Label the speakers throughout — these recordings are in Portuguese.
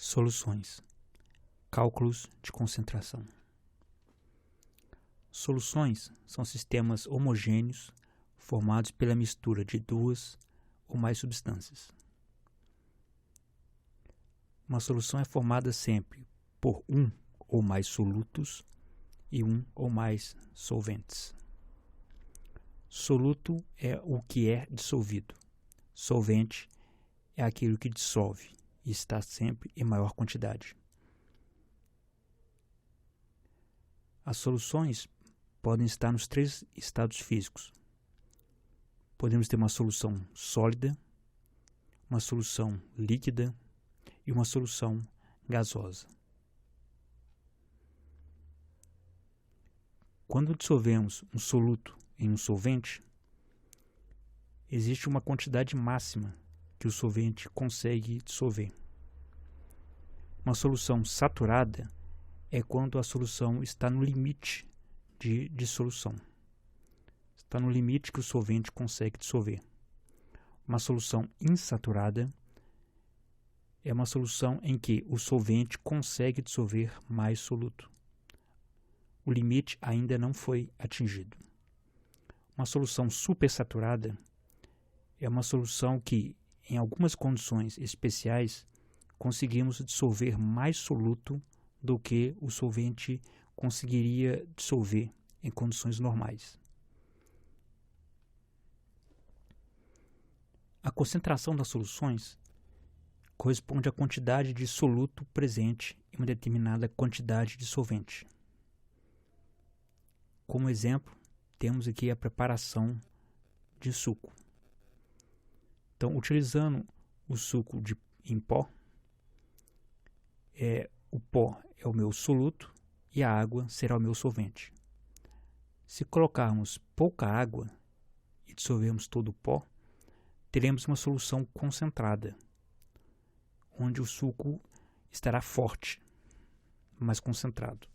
Speaker 1: Soluções. Cálculos de concentração. Soluções são sistemas homogêneos formados pela mistura de duas ou mais substâncias. Uma solução é formada sempre por um ou mais solutos e um ou mais solventes. Soluto é o que é dissolvido. Solvente é aquilo que dissolve e está sempre em maior quantidade. As soluções podem estar nos três estados físicos. Podemos ter uma solução sólida, uma solução líquida e uma solução gasosa. Quando dissolvemos um soluto em um solvente, existe uma quantidade máxima que o solvente consegue dissolver. Uma solução saturada é quando a solução está no limite de dissolução. Está no limite que o solvente consegue dissolver. Uma solução insaturada é uma solução em que o solvente consegue dissolver mais soluto. O limite ainda não foi atingido. Uma solução supersaturada é uma solução que, em algumas condições especiais, conseguimos dissolver mais soluto do que o solvente conseguiria dissolver em condições normais. A concentração das soluções corresponde à quantidade de soluto presente em uma determinada quantidade de solvente. Como exemplo, temos aqui a preparação de suco. Então, utilizando o suco em pó, o pó é o meu soluto e a água será o meu solvente. Se colocarmos pouca água e dissolvermos todo o pó, teremos uma solução concentrada, onde o suco estará forte, mais concentrado.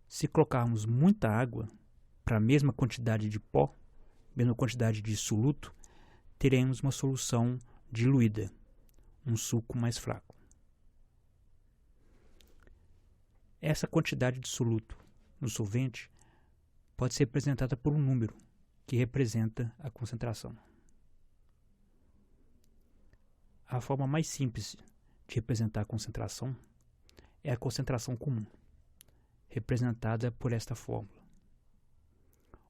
Speaker 1: Se colocarmos muita água para a mesma quantidade de pó, mesma quantidade de soluto, teremos uma solução diluída, um suco mais fraco. Essa quantidade de soluto no solvente pode ser representada por um número que representa a concentração. A forma mais simples de representar a concentração é a concentração comum, representada por esta fórmula,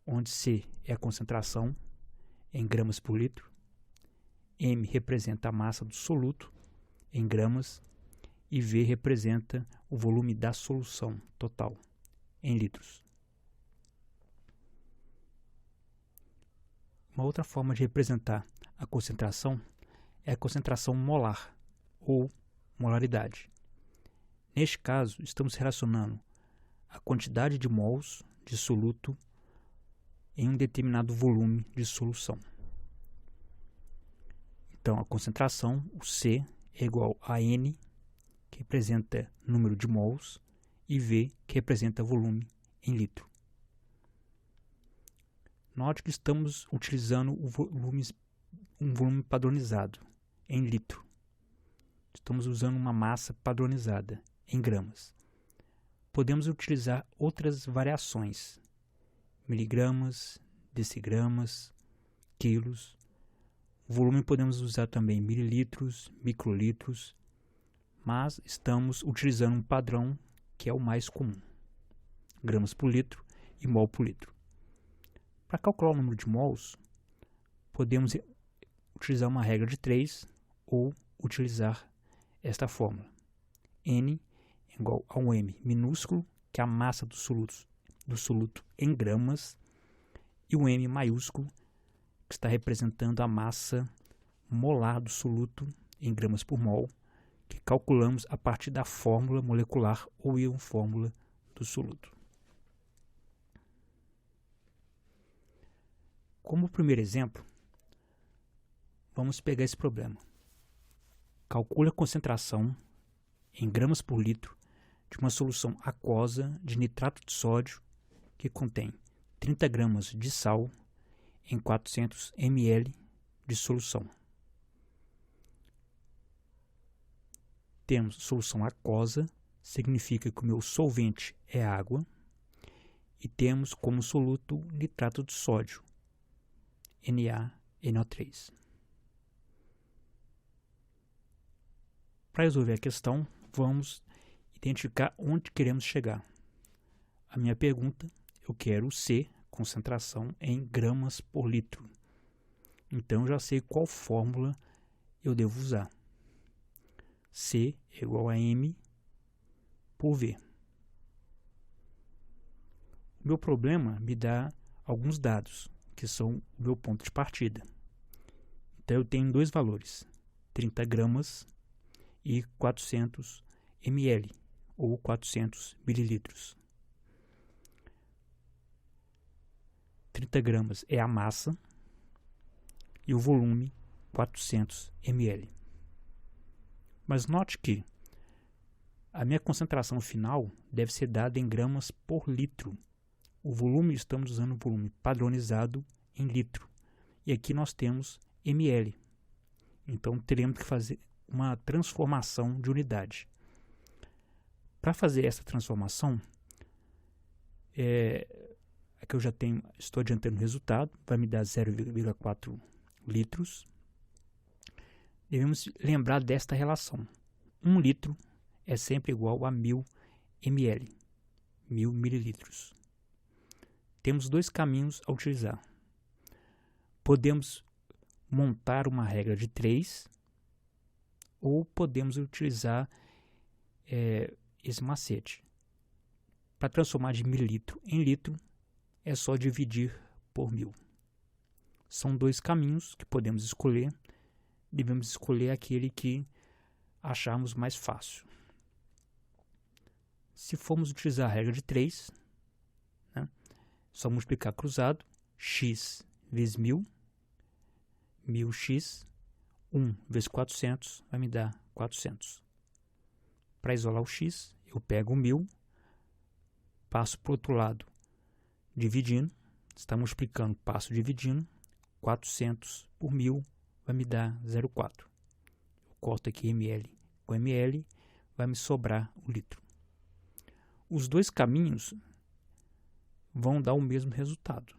Speaker 1: onde C é a concentração em gramas por litro, M representa a massa do soluto em gramas e V representa o volume da solução total em litros. Uma outra forma de representar a concentração é a concentração molar ou molaridade. Neste caso, estamos relacionando a quantidade de mols de soluto em um determinado volume de solução. Então, a concentração, o C, é igual a N, que representa número de mols, e V, que representa volume em litro. Note que estamos utilizando um volume padronizado em litro. Estamos usando uma massa padronizada em gramas. Podemos utilizar outras variações, miligramas, decigramas, quilos. O volume podemos usar também mililitros, microlitros, mas estamos utilizando um padrão que é o mais comum, gramas por litro e mol por litro. Para calcular o número de mols, podemos utilizar uma regra de 3 ou utilizar esta fórmula. N é igual a um M minúsculo, que é a massa do soluto em gramas, e um M maiúsculo, que está representando a massa molar do soluto em gramas por mol, que calculamos a partir da fórmula molecular ou iono-fórmula do soluto. Como primeiro exemplo, vamos pegar esse problema. Calcule a concentração em gramas por litro de uma solução aquosa de nitrato de sódio que contém 30 gramas de sal em 400 ml de solução. Temos solução aquosa, significa que o meu solvente é água. E temos como soluto nitrato de sódio, NaNO3. Para resolver a questão, vamos identificar onde queremos chegar. A minha pergunta, eu quero C, concentração em gramas por litro. Então, eu já sei qual fórmula eu devo usar. C é igual a M por V. O meu problema me dá alguns dados, que são o meu ponto de partida. Então, eu tenho dois valores, 30 gramas e 400 ml, ou 400 mililitros. 30 gramas é a massa e o volume 400 ml. Mas note que a minha concentração final deve ser dada em gramas por litro. O volume, estamos usando o volume padronizado em litro. E aqui nós temos ml. Então, teremos que fazer uma transformação de unidade. Para fazer essa transformação, aqui eu já estou adiantando o resultado, vai me dar 0,4 litros. Devemos lembrar desta relação. 1 litro é sempre igual a 1000 ml, 1000 mililitros. Temos dois caminhos a utilizar. Podemos montar uma regra de 3 ou podemos utilizar esse macete. Para transformar de mililitro em litro, é só dividir por 1000. São dois caminhos que podemos escolher. Devemos escolher aquele que acharmos mais fácil. Se formos utilizar a regra de 3, só multiplicar cruzado, x vezes 1000, 1000x, 1 vezes 400 vai me dar 400. Para isolar o x, eu pego o 1000, passo para o outro lado, dividindo, está multiplicando, passo dividindo, 400 por 1000 vai me dar 0,4. Eu corto aqui ml com ml, vai me sobrar o litro. Os dois caminhos vão dar o mesmo resultado.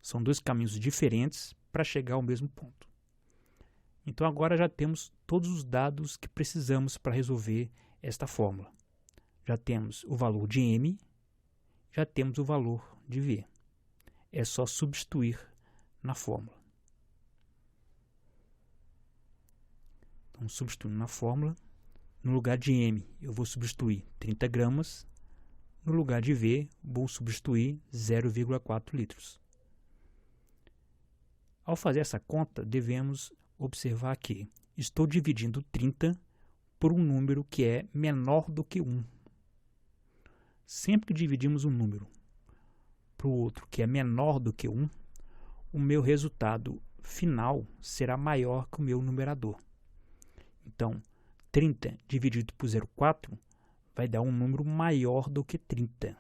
Speaker 1: São dois caminhos diferentes para chegar ao mesmo ponto. Então agora já temos todos os dados que precisamos para resolver esta fórmula. Já temos o valor de M, já temos o valor de V. É só substituir na fórmula. Então, substituindo na fórmula, no lugar de M eu vou substituir 30 gramas, no lugar de V vou substituir 0,4 litros. Ao fazer essa conta, devemos observar que estou dividindo 30 por um número que é menor do que 1. Sempre que dividimos um número para o outro que é menor do que 1, o meu resultado final será maior que o meu numerador. Então, 30 dividido por 0,4 vai dar um número maior do que 30,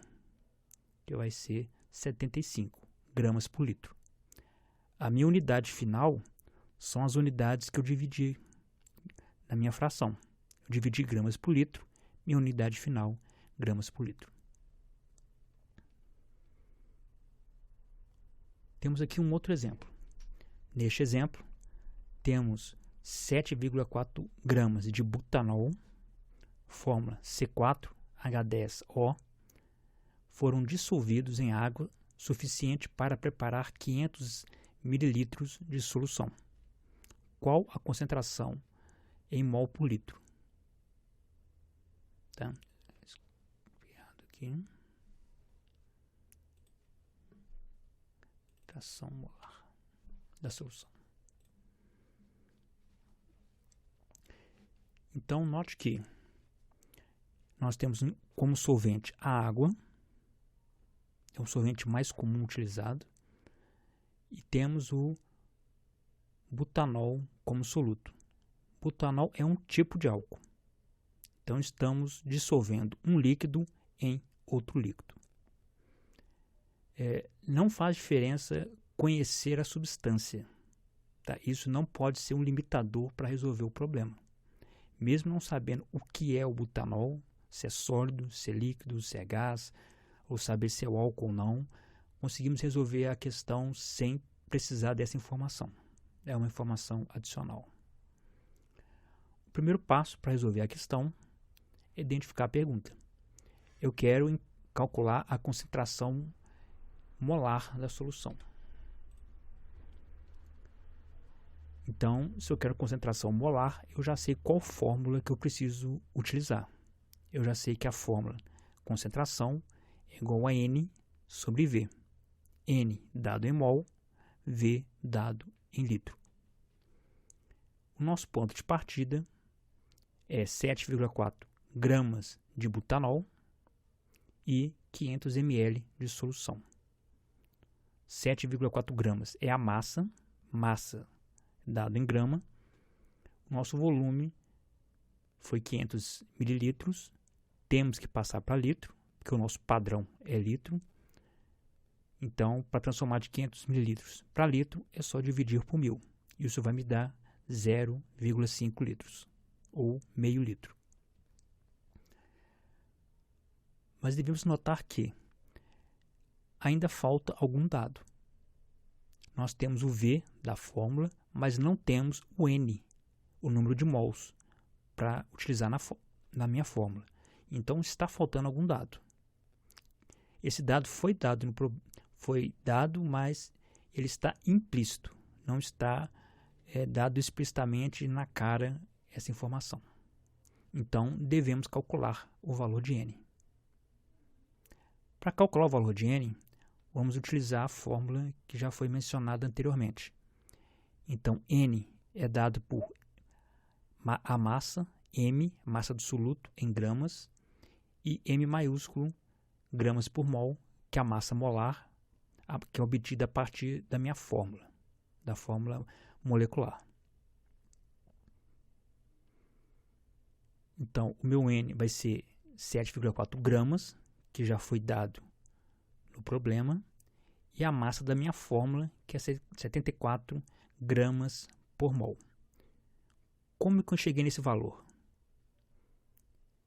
Speaker 1: que vai ser 75 gramas por litro. A minha unidade final são as unidades que eu dividi na minha fração. Eu dividi gramas por litro, minha unidade final, gramas por litro. Temos aqui um outro exemplo. Neste exemplo, temos 7,4 gramas de butanol, fórmula C4H10O, foram dissolvidos em água suficiente para preparar 500 mililitros de solução. Qual a concentração em mol por litro? Tá? Aqui. Concentração molar da solução. Então, note que nós temos como solvente a água, é o solvente mais comum utilizado, e temos o butanol como soluto. Butanol é um tipo de álcool. Então, estamos dissolvendo um líquido em outro líquido. Não faz diferença conhecer a substância. Tá? Isso não pode ser um limitador para resolver o problema. mesmo não sabendo o que é o butanol, se é sólido, se é líquido, se é gás, ou saber se é o álcool ou não, conseguimos resolver a questão sem precisar dessa informação. É uma informação adicional. O primeiro passo para resolver a questão é identificar a pergunta. Eu quero calcular a concentração molar da solução. Então, se eu quero concentração molar, eu já sei qual fórmula que eu preciso utilizar. Eu já sei que a fórmula concentração é igual a N sobre V. N dado em mol, V dado em litro. O nosso ponto de partida é 7,4 gramas de butanol e 500 ml de solução. 7,4 gramas é a massa dado em grama. Nosso volume foi 500 mililitros. Temos que passar para litro, porque o nosso padrão é litro. Então, para transformar de 500 mililitros para litro, é só dividir por 1000. Isso vai me dar 0,5 litros, ou meio litro. Mas devemos notar que ainda falta algum dado. Nós temos o V da fórmula, mas não temos o N, o número de mols, para utilizar na minha fórmula. Então está faltando algum dado. Esse dado foi dado, mas ele está implícito, não está dado explicitamente na cara essa informação. Então devemos calcular o valor de N. Para calcular o valor de N, vamos utilizar a fórmula que já foi mencionada anteriormente. Então, N é dado por a massa, M, massa do soluto, em gramas, e M maiúsculo, gramas por mol, que é a massa molar, que é obtida a partir da minha fórmula, da fórmula molecular. Então, o meu N vai ser 7,4 gramas, que já foi dado no problema, e a massa da minha fórmula, que é 74 gramas por mol. Como que eu cheguei nesse valor?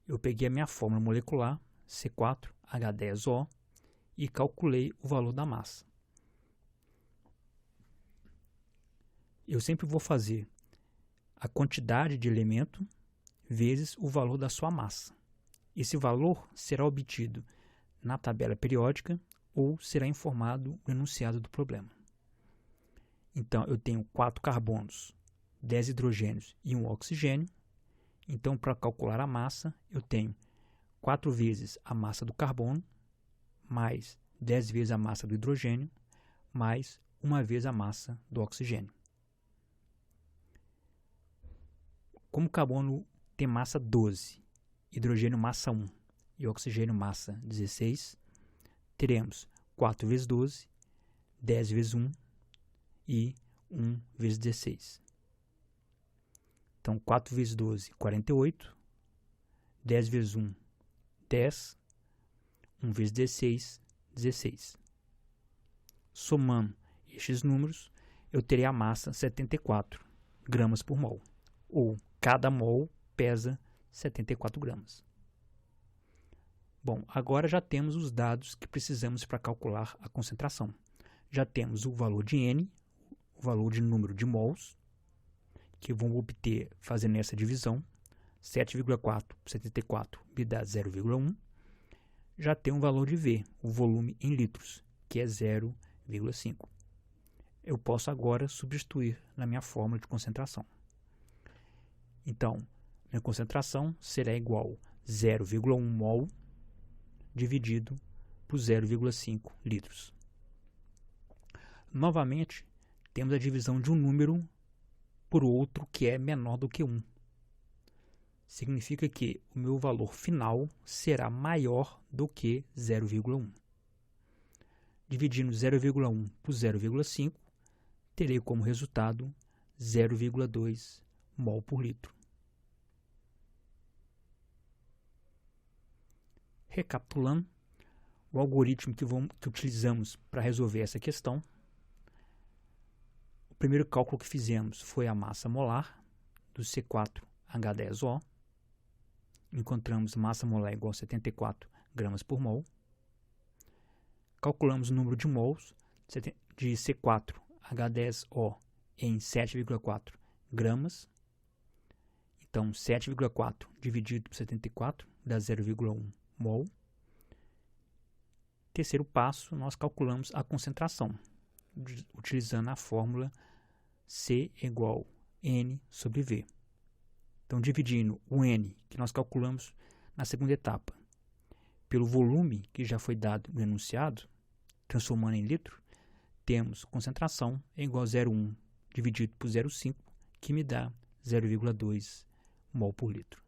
Speaker 1: Eu peguei a minha fórmula molecular, C4H10O, e calculei o valor da massa. Eu sempre vou fazer a quantidade de elemento vezes o valor da sua massa. Esse valor será obtido na tabela periódica ou será informado no enunciado do problema. Então, eu tenho 4 carbonos, 10 hidrogênios e 1 oxigênio. Então, para calcular a massa, eu tenho 4 vezes a massa do carbono, mais 10 vezes a massa do hidrogênio, mais 1 vez a massa do oxigênio. Como o carbono tem massa 12, hidrogênio massa 1 e oxigênio massa 16, teremos 4 vezes 12, 10 vezes 1 e 1 vezes 16. Então, 4 vezes 12, 48. 10 vezes 1, 10. 1 vezes 16, 16. Somando estes números, eu terei a massa 74 gramas por mol. Ou cada mol pesa 74 gramas. Bom, agora já temos os dados que precisamos para calcular a concentração. Já temos o valor de N, o valor de número de mols, que vamos obter fazendo essa divisão. 7,4 por 74 me dá 0,1. Já tem um valor de V, o volume em litros, que é 0,5. Eu posso agora substituir na minha fórmula de concentração. Então, minha concentração será igual a 0,1 mol dividido por 0,5 litros. Novamente, temos a divisão de um número por outro que é menor do que 1. Significa que o meu valor final será maior do que 0,1. Dividindo 0,1 por 0,5, terei como resultado 0,2 mol por litro. Recapitulando, o algoritmo que utilizamos para resolver essa questão, o primeiro cálculo que fizemos foi a massa molar do C4 H10O. Encontramos massa molar igual a 74 gramas por mol. Calculamos o número de mols de C4H10O em 7,4 gramas. Então, 7,4 dividido por 74 dá 0,1 mol. Terceiro passo, nós calculamos a concentração, utilizando a fórmula C igual N sobre V. Então, dividindo o N, que nós calculamos na segunda etapa, pelo volume que já foi dado no enunciado, transformando em litro, temos concentração igual a 0,1 dividido por 0,5, que me dá 0,2 mol por litro.